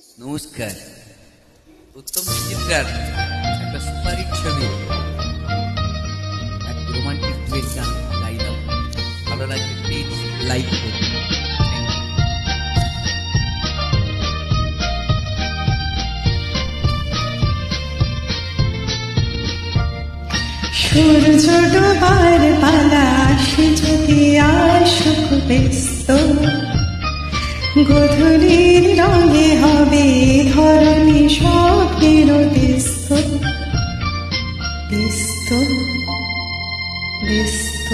নমস্কার। উত্তম সুচিত্রার একটা সুপারহিট ছবি, এক রোমান্টিক ডুয়েট গান গাইলাম। ভালো লাগবে প্লিজ লাইক করুন। সূর্য ডোবার পালা আসে যদি আসুক ব্যস্ত, গধূলির রঙে হবে ধরণী স্বপ্নের ব্যস্ত ব্যস্ত ব্যস্ত।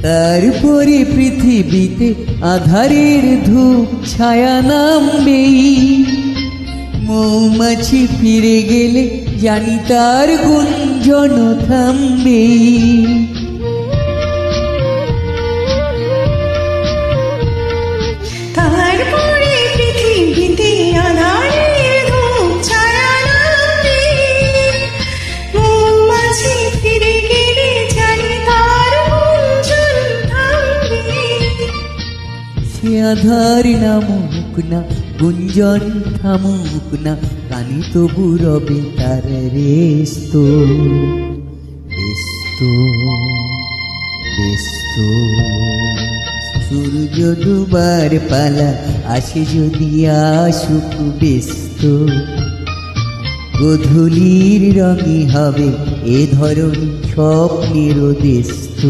তারপরে পৃথিবীতে আধারের ধূপ ছায়া নামবে, মৌমাছি ফিরে গেলে জানি তার গুঞ্জন থামবে। তারপরে পৃথিবীতে আধারের ধূপ ছায়া নামবে, মৌমাছি ফিরে গেলে জানি তার গুঞ্জন থামবে। সে আধার নামুক না, গুঞ্জন থামুক না, কানে তবু রবে তার রেস্ত ব্যস্ত ব্যস্ত। সূর্য ডুবার পালা আসে যদি আসুক ব্যস্ত, গধূলির রঙে হবে এ ধরনী স্বপ্নের ব্যস্ত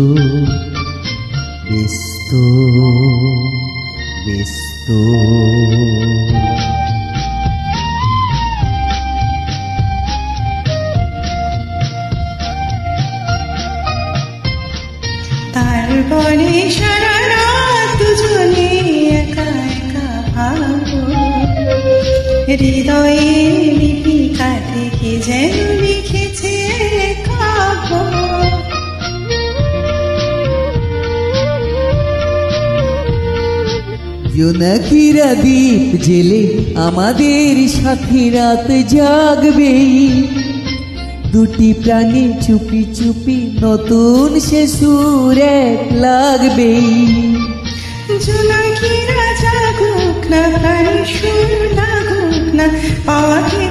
ব্যস্ত ব্যস্ত। তারপরে সারা রাত দুজনে একা একা ভাবো, হৃদয়ে লিপিকা থেকে যেন লিখেছে কাব্য। জোনাকিরা দ্বীপ জেলে আমাদের সাথে রাত জাগবে, দুটি প্রাণী চুপি চুপি নতুন সে সুর এক লাগবে। জোনাকিরা জাগুক না, তার সুর লাগুক না, পাওয়াকে